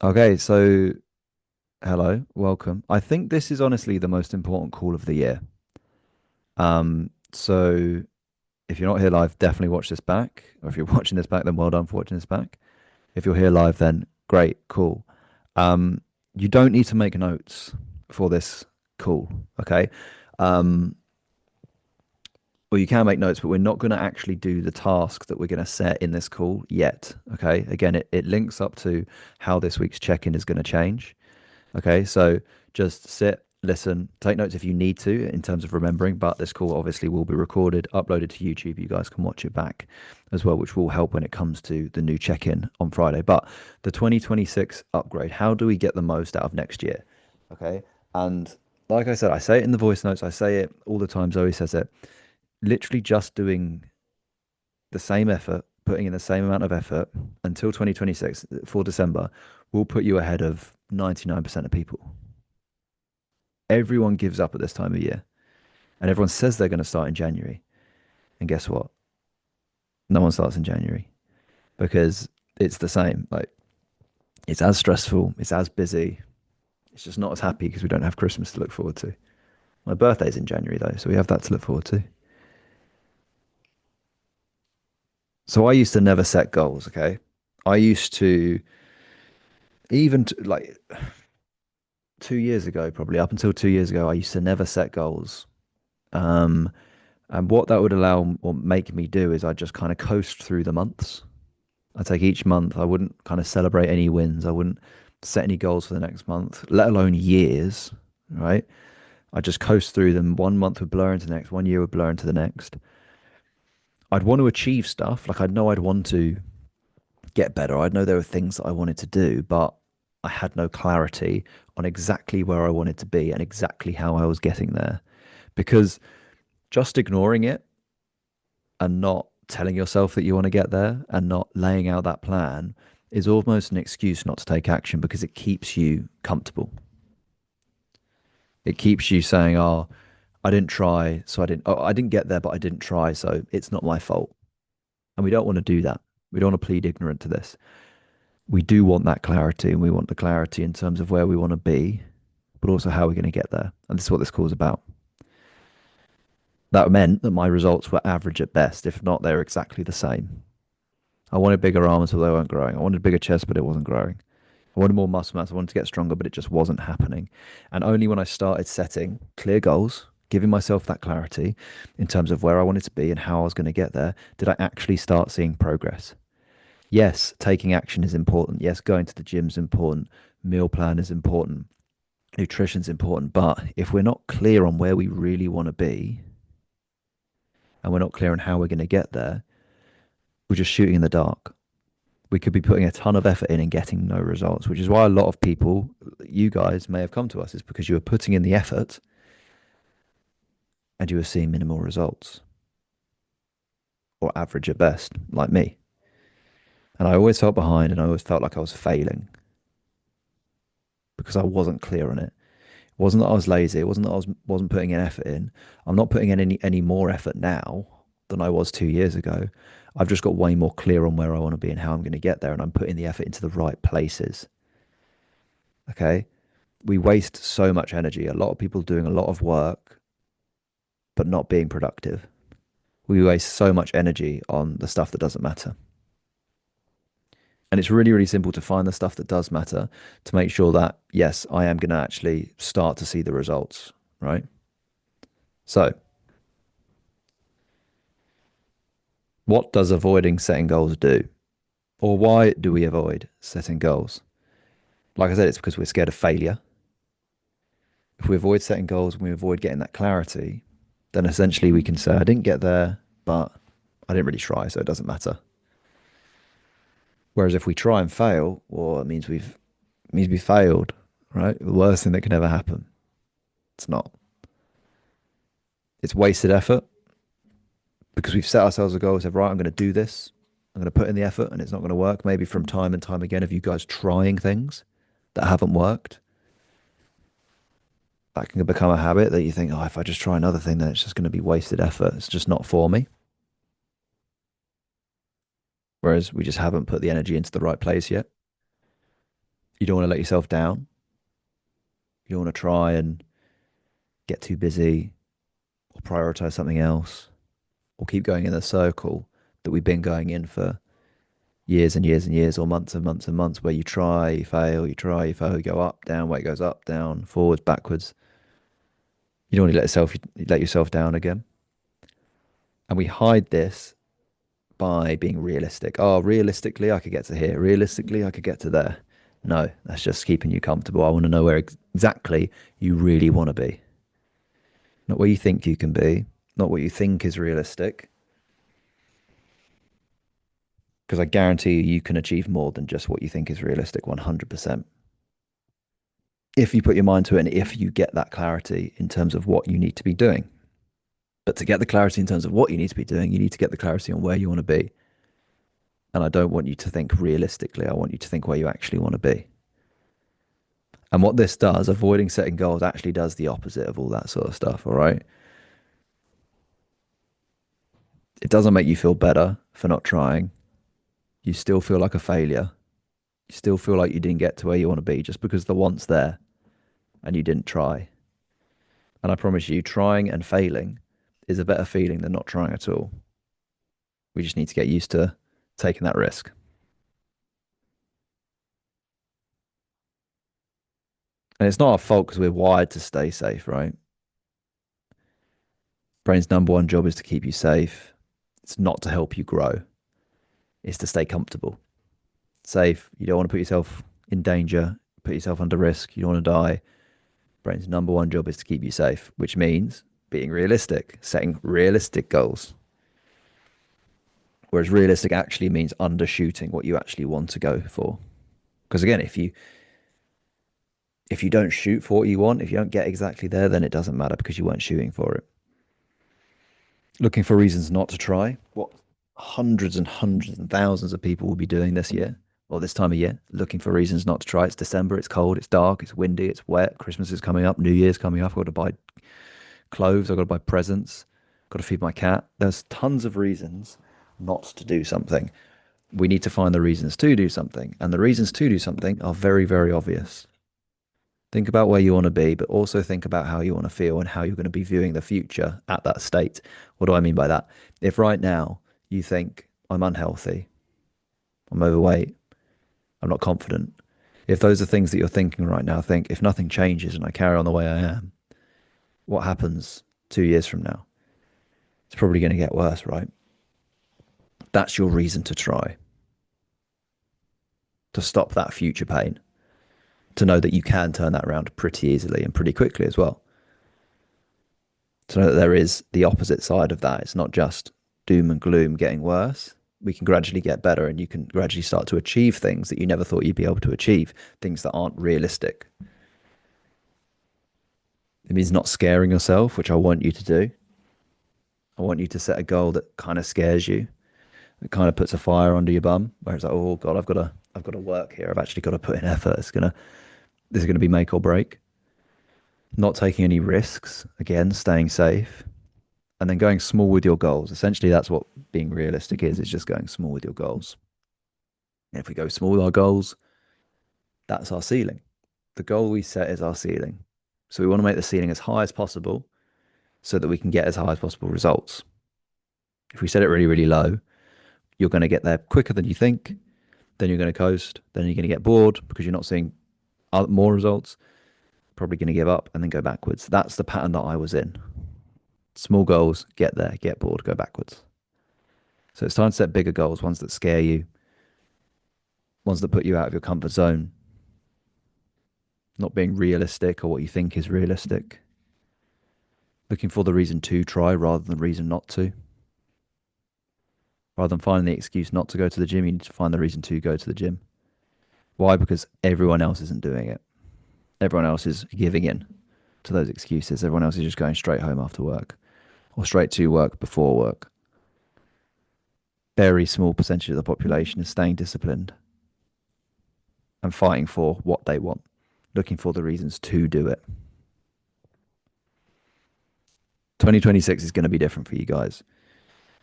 Okay, so hello, welcome. I think this is honestly the most important call of the year. So if you're not here live, definitely watch this back. Or if you're watching this back, then well done for watching this back. If you're here live, then great, cool. Um, you don't need to make notes for this call, okay? Um, well, you can make notes, but we're not going to actually do the task that we're going to set in this call yet, okay? Again, it links up to how this week's check-in is going to change. Okay, so just sit, listen, take notes if you need to in terms of remembering, but this call obviously will be recorded, uploaded to YouTube. You guys can watch it back as well, which will help when it comes to the new check-in on Friday. But the 2026 upgrade, how do we get the most out of next year? Okay, and like I said, I say it in the voice notes, I say it all the time, Zoe says it, literally just doing the same effort, putting in the same amount of effort until 2026 for December will put you ahead of 99% of people. Everyone gives up at this time of year and everyone says they're going to start in January. And guess what? No one starts in January because it's the same. Like it's as stressful, it's as busy. It's just not as happy because we don't have Christmas to look forward to. My birthday's in January though, so we have that to look forward to. So I used to never set goals, okay? I used to like 2 years ago, probably up until 2 years ago, I used to never set goals. Um, and what that would allow or make me do is I just kind of coast through the months. I take each month. I wouldn't kind of celebrate any wins. I wouldn't set any goals for the next month, let alone years, right? I just coast through them. One month would blur into the next, one year would blur into the next. I'd want to achieve stuff. Like I'd know I'd want to get better. I'd know there were things that I wanted to do, but I had no clarity on exactly where I wanted to be and exactly how I was getting there. Because just ignoring it and not telling yourself that you want to get there and not laying out that plan is almost an excuse not to take action because it keeps you comfortable. It keeps you saying, "Oh, I didn't try, so I didn't. Oh, I didn't get there, but I didn't try, so it's not my fault." And we don't want to do that. We don't want to plead ignorant to this. We do want that clarity, and we want the clarity in terms of where we want to be, but also how we're going to get there. And this is what this call is about. That meant that my results were average at best. If not, they were exactly the same. I wanted bigger arms, but they weren't growing. I wanted a bigger chest, but it wasn't growing. I wanted more muscle mass. I wanted to get stronger, but it just wasn't happening. And only when I started setting clear goals, giving myself that clarity in terms of where I wanted to be and how I was going to get there, did I actually start seeing progress. Yes, taking action is important. Yes, going to the gym is important. Meal plan is important. Nutrition is important. But if we're not clear on where we really want to be and we're not clear on how we're going to get there, we're just shooting in the dark. We could be putting a ton of effort in and getting no results, which is why a lot of people, you guys may have come to us, is because you were putting in the effort and you were seeing minimal results or average at best, like me. And I always felt behind and I always felt like I was failing because I wasn't clear on it. It wasn't that I was lazy. It wasn't that wasn't putting an effort in. I'm not putting in any more effort now than I was 2 years ago. I've just got way more clear on where I want to be and how I'm going to get there, and I'm putting the effort into the right places. Okay. We waste so much energy. A lot of people doing a lot of work, but not being productive. We waste so much energy on the stuff that doesn't matter. And it's really, really simple to find the stuff that does matter to make sure that, yes, I am going to actually start to see the results, right? So, what does avoiding setting goals do? Or why do we avoid setting goals? Like I said, it's because we're scared of failure. If we avoid setting goals and we avoid getting that clarity, then essentially we can say, I didn't get there, but I didn't really try, so it doesn't matter. Whereas if we try and fail, well, it means we failed, right? The worst thing that can ever happen. It's not. It's wasted effort because we've set ourselves a goal, said, right, I'm going to do this. I'm going to put in the effort and it's not going to work. Maybe from time and time again of you guys trying things that haven't worked, that can become a habit that you think, oh, if I just try another thing, then it's just going to be wasted effort. It's just not for me. Whereas we just haven't put the energy into the right place yet. You don't want to let yourself down. You don't want to try and get too busy or prioritize something else or keep going in the circle that we've been going in for years and years and years or months and months and months where you try, you fail, you try, you fail, you go up, down, weight goes up, down, forwards, backwards. You don't want to let yourself down again. And we hide this by being realistic. Oh, realistically, I could get to here. Realistically, I could get to there. No, that's just keeping you comfortable. I want to know where exactly you really want to be. Not where you think you can be, not what you think is realistic. Because I guarantee you can achieve more than just what you think is realistic 100%. If you put your mind to it and if you get that clarity in terms of what you need to be doing. But to get the clarity in terms of what you need to be doing, you need to get the clarity on where you want to be. And I don't want you to think realistically. I want you to think where you actually want to be. And what this does, avoiding setting goals, actually does the opposite of all that sort of stuff. All right. It doesn't make you feel better for not trying. You still feel like a failure. You still feel like you didn't get to where you want to be just because the want's there and you didn't try. And I promise you, trying and failing is a better feeling than not trying at all. We just need to get used to taking that risk. And it's not our fault because we're wired to stay safe, right? Brain's number one job is to keep you safe. It's not to help you grow. It's to stay comfortable, safe. You don't want to put yourself in danger, put yourself under risk. You don't want to die. Brain's number one job is to keep you safe, which means being realistic, setting realistic goals. Whereas realistic actually means undershooting what you actually want to go for. Because again, if you don't shoot for what you want, if you don't get exactly there, then it doesn't matter because you weren't shooting for it. Looking for reasons not to try. What hundreds and hundreds and thousands of people will be doing this year or this time of year, looking for reasons not to try. It's December, it's cold, it's dark, it's windy, it's wet. Christmas is coming up, New Year's coming up. I've got to buy clothes, I've got to buy presents, I've got to feed my cat. There's tons of reasons not to do something. We need to find the reasons to do something. And the reasons to do something are very, very obvious. Think about where you want to be, but also think about how you want to feel and how you're going to be viewing the future at that state. What do I mean by that? If right now you think, I'm unhealthy, I'm overweight, I'm not confident. If those are things that you're thinking right now, think if nothing changes and I carry on the way I am, what happens 2 years from now? It's probably going to get worse, right? That's your reason to try, to stop that future pain, to know that you can turn that around pretty easily and pretty quickly as well. To know that there is the opposite side of that. It's not just doom and gloom getting worse. We can gradually get better and you can gradually start to achieve things that you never thought you'd be able to achieve, things that aren't realistic. It means not scaring yourself, which I want you to do. I want you to set a goal that kind of scares you. It kind of puts a fire under your bum, where it's like, oh God, I've got to work here. I've actually got to put in effort. This is gonna be make or break. Not taking any risks, again, staying safe, and then going small with your goals. Essentially, that's what being realistic is. It's just going small with your goals. And if we go small with our goals, that's our ceiling. The goal we set is our ceiling. So we want to make the ceiling as high as possible so that we can get as high as possible results. If we set it really, really low, you're going to get there quicker than you think. Then you're going to coast. Then you're going to get bored because you're not seeing more results. Probably going to give up and then go backwards. That's the pattern that I was in. Small goals, get there, get bored, go backwards. So it's time to set bigger goals, ones that scare you, ones that put you out of your comfort zone. Not being realistic or what you think is realistic. Looking for the reason to try rather than the reason not to. Rather than finding the excuse not to go to the gym, you need to find the reason to go to the gym. Why? Because everyone else isn't doing it. Everyone else is giving in to those excuses. Everyone else is just going straight home after work or straight to work before work. Very small percentage of the population is staying disciplined and fighting for what they want, looking for the reasons to do it. 2026 is going to be different for you guys.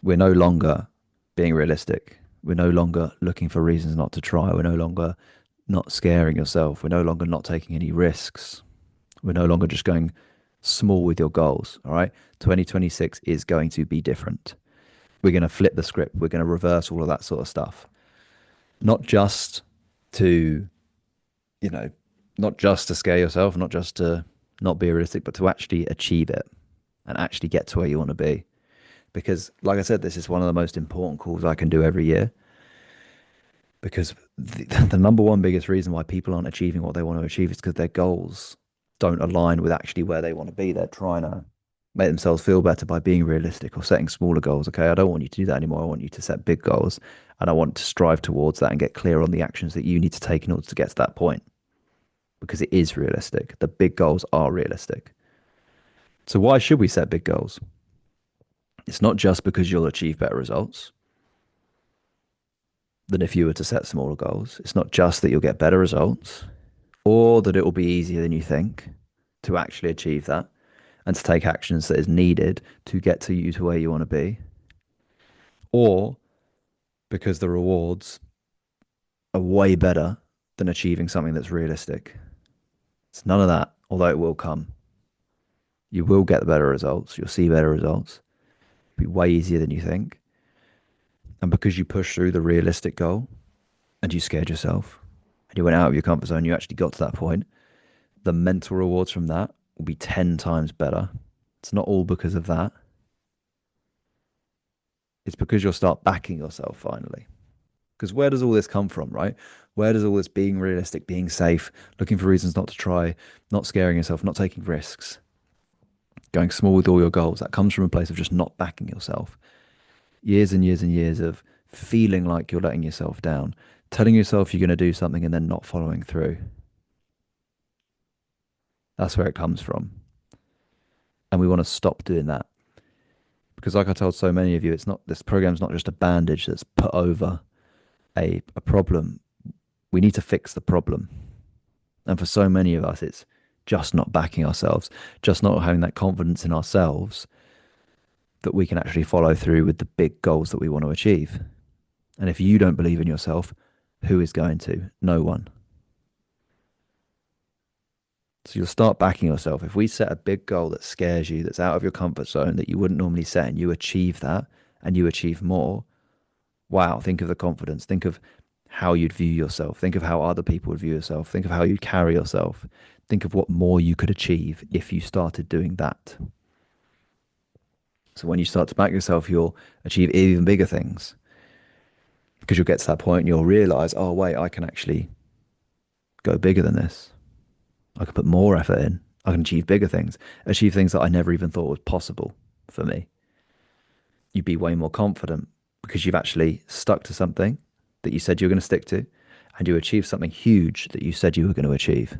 We're no longer being realistic. We're no longer looking for reasons not to try. We're no longer not scaring yourself. We're no longer not taking any risks. We're no longer just going small with your goals. All right. 2026 is going to be different. We're going to flip the script. We're going to reverse all of that sort of stuff. Not just to, you know, not just to scare yourself, not just to not be realistic, but to actually achieve it and actually get to where you want to be. Because, like I said, this is one of the most important calls I can do every year. Because the number one biggest reason why people aren't achieving what they want to achieve is because their goals don't align with actually where they want to be. They're trying to make themselves feel better by being realistic or setting smaller goals. Okay, I don't want you to do that anymore. I want you to set big goals and I want to strive towards that and get clear on the actions that you need to take in order to get to that point because it is realistic. The big goals are realistic. So, why should we set big goals? It's not just because you'll achieve better results than if you were to set smaller goals. It's not just that you'll get better results or that it will be easier than you think to actually achieve that and to take actions that is needed to get to you to where you want to be, or because the rewards are way better than achieving something that's realistic. It's none of that, although it will come. You will get the better results. You'll see better results. It'll be way easier than you think. And because you pushed through the realistic goal and you scared yourself and you went out of your comfort zone, you actually got to that point, the mental rewards from that will be 10 times better. It's not all because of that. It's because you'll start backing yourself finally. Because where does all this come from, right? Where does all this being realistic, being safe, looking for reasons not to try, not scaring yourself, not taking risks, going small with all your goals? That comes from a place of just not backing yourself. Years and years and years of feeling like you're letting yourself down, telling yourself you're going to do something and then not following through. That's where it comes from. And we want to stop doing that. Because like I told so many of you, it's not, this program's not just a bandage that's put over a problem. We need to fix the problem. And for so many of us, it's just not backing ourselves, just not having that confidence in ourselves that we can actually follow through with the big goals that we want to achieve. And if you don't believe in yourself, who is going to? No one. So you'll start backing yourself. If we set a big goal that scares you, that's out of your comfort zone, that you wouldn't normally set, and you achieve that and you achieve more, wow, think of the confidence. Think of how you'd view yourself. Think of how other people would view yourself. Think of how you'd carry yourself. Think of what more you could achieve if you started doing that. So when you start to back yourself, you'll achieve even bigger things because you'll get to that point and you'll realize, oh, wait, I can actually go bigger than this. I can put more effort in. I can achieve bigger things, achieve things that I never even thought was possible for me. You'd be way more confident because you've actually stuck to something that you said you were going to stick to and you achieved something huge that you said you were going to achieve.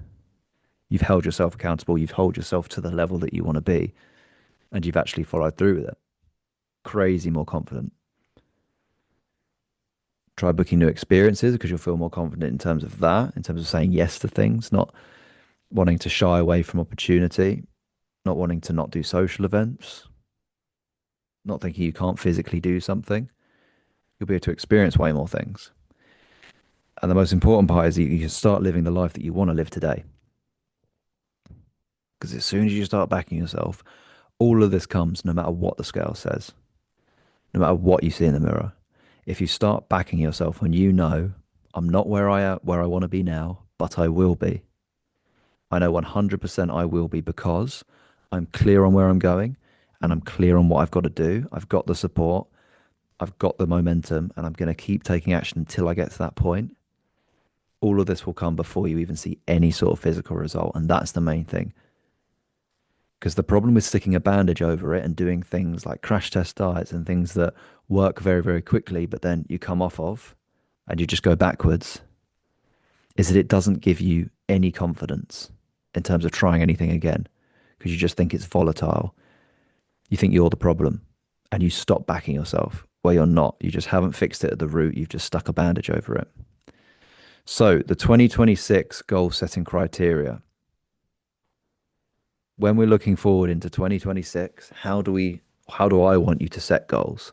You've held yourself accountable. You've held yourself to the level that you want to be and you've actually followed through with it. Crazy more confident. Try booking new experiences because you'll feel more confident in terms of that, in terms of saying yes to things, not wanting to shy away from opportunity, not wanting to not do social events, not thinking you can't physically do something. You'll be able to experience way more things. And the most important part is that you can start living the life that you want to live today. Because as soon as you start backing yourself, all of this comes no matter what the scale says, no matter what you see in the mirror. If you start backing yourself when you know, I'm not where I want to be now, but I will be. I know 100% I will be because I'm clear on where I'm going and I'm clear on what I've got to do. I've got the support, I've got the momentum, and I'm going to keep taking action until I get to that point. All of this will come before you even see any sort of physical result. And that's the main thing. Because the problem with sticking a bandage over it and doing things like crash test diets and things that work very, very quickly, but then you come off of and you just go backwards, is that it doesn't give you any confidence in terms of trying anything again because you just think it's volatile. You think you're the problem and you stop backing yourself where you're not. You just haven't fixed it at the root. You've just stuck a bandage over it. So the 2026 goal setting criteria. When we're looking forward into 2026, how do I want you to set goals?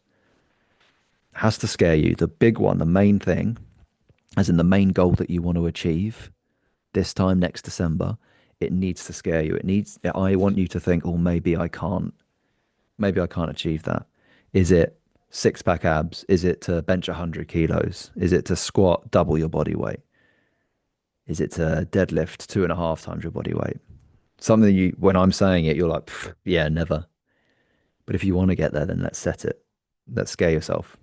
It has to scare you. The big one, the main thing as in the main goal that you want to achieve this time next December, it needs to scare you. I want you to think, oh, maybe I can't achieve that. Is it six pack abs? Is it to bench 100 kilos? Is it to squat double your body weight? Is it to deadlift two and a half times your body weight? Something when I'm saying it, you're like, yeah, never. But if you want to get there, then let's set it. Let's scare yourself.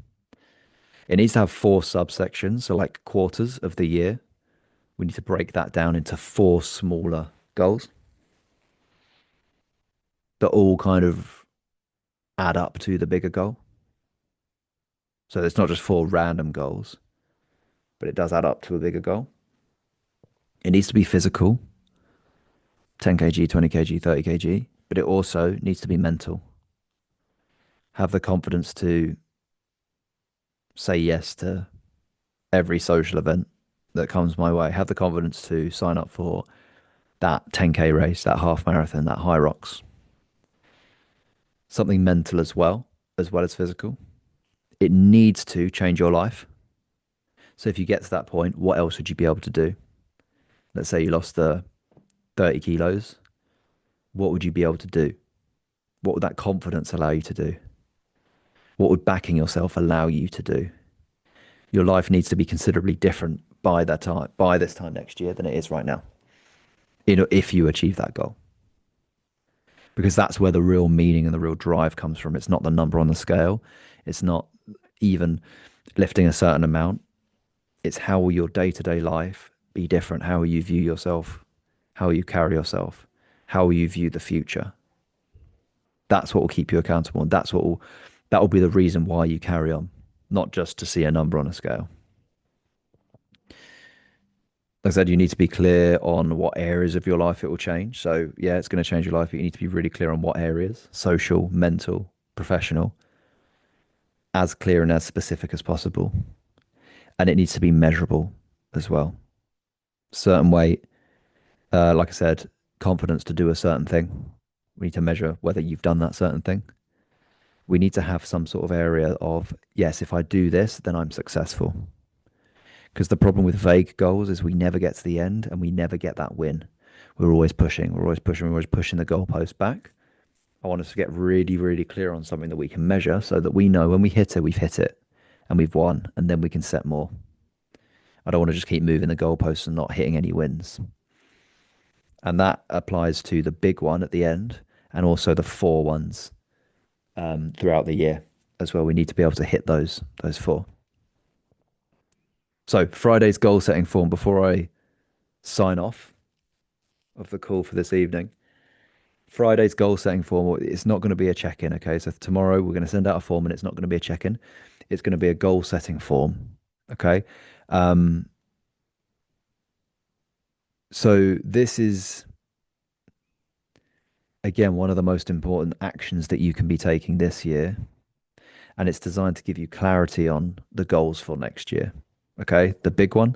It needs to have four subsections, so like quarters of the year. We need to break that down into four smaller goals that all kind of add up to the bigger goal. So it's not just four random goals, but it does add up to a bigger goal. It needs to be physical, 10 kg, 20 kg, 30 kg, but it also needs to be mental. Have the confidence to say yes to every social event that comes my way. Have the confidence to sign up for that 10K race, that half marathon, that high rocks. Something mental as well as physical. It needs to change your life. So if you get to that point, what else would you be able to do? Let's say you lost the 30 kilos. What would you be able to do? What would that confidence allow you to do? What would backing yourself allow you to do? Your life needs to be considerably different by this time next year than it is right now. If you achieve that goal, because that's where the real meaning and the real drive comes from. It's not the number on the scale. It's not even lifting a certain amount. It's how will your day-to-day life be different? How will you view yourself? How will you carry yourself? How will you view the future? That's what will keep you accountable, and that will be the reason why you carry on, not just to see a number on a scale. Like I said, you need to be clear on what areas of your life it will change. So, yeah, it's going to change your life, but you need to be really clear on what areas: social, mental, professional, as clear and as specific as possible. And it needs to be measurable as well. Certain weight, like I said, confidence to do a certain thing. We need to measure whether you've done that certain thing. We need to have some sort of area of, yes, if I do this, then I'm successful. Because the problem with vague goals is we never get to the end and we never get that win. We're always pushing, we're always pushing the goalpost back. I want us to get really, really clear on something that we can measure so that we know when we hit it, we've hit it and we've won, and then we can set more. I don't want to just keep moving the goalposts and not hitting any wins. And that applies to the big one at the end and also the four ones throughout the year as well. We need to be able to hit those four. So Friday's goal setting form before I sign off of the call for this evening. Friday's goal setting form, it's not going to be a check-in, okay? So tomorrow we're going to send out a form and it's not going to be a check-in. It's going to be a goal setting form, okay? Um, so this is again one of the most important actions that you can be taking this year, and it's designed to give you clarity on the goals for next year. Okay, the big one,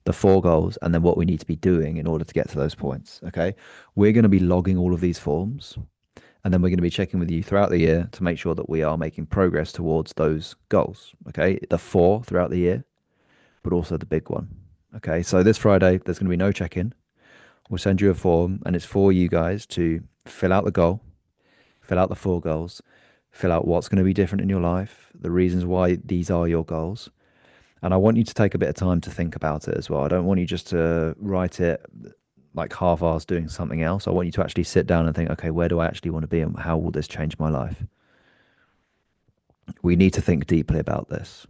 the four goals, and then what we need to be doing in order to get to those points. Okay, we're going to be logging all of these forms, and then we're going to be checking with you throughout the year to make sure that we are making progress towards those goals. Okay, the four throughout the year, but also the big one. Okay, so this Friday, there's going to be no check in. We'll send you a form, and it's for you guys to fill out the goal, fill out the four goals, fill out what's going to be different in your life, the reasons why these are your goals. And I want you to take a bit of time to think about it as well. I don't want you just to write it like half-assed doing something else. I want you to actually sit down and think, okay, where do I actually want to be and how will this change my life? We need to think deeply about this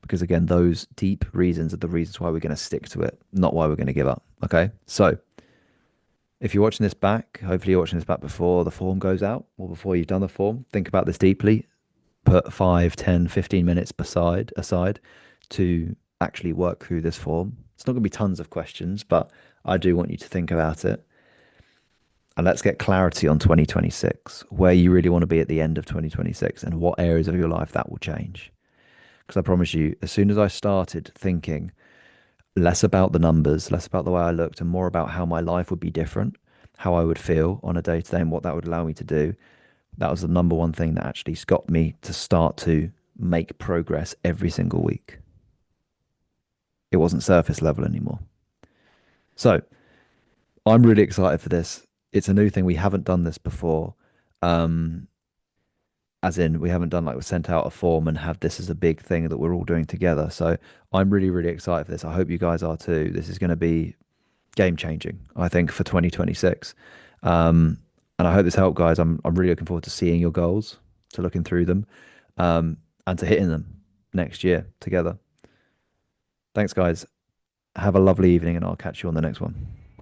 because, again, those deep reasons are the reasons why we're going to stick to it, not why we're going to give up. Okay. So if you're watching this back, hopefully you're watching this back before the form goes out or before you've done the form, think about this deeply. Put 5, 10, 15 minutes aside to actually work through this form. It's not going to be tons of questions, but I do want you to think about it. And let's get clarity on 2026, where you really want to be at the end of 2026 and what areas of your life that will change. Because I promise you, as soon as I started thinking less about the numbers, less about the way I looked, and more about how my life would be different, how I would feel on a day to day, and what that would allow me to do, that was the number one thing that actually got me to start to make progress every single week. It wasn't surface level anymore. So I'm really excited for this. It's a new thing. We haven't done this before. Um, as in we haven't done like we've sent out a form and have this as a big thing that we're all doing together. So I'm really, really excited for this. I hope you guys are too. This is going to be game changing, I think, for 2026. Um, and I hope this helped, guys. I'm really looking forward to seeing your goals, to looking through them, and to hitting them next year together. Thanks, guys. Have a lovely evening, and I'll catch you on the next one.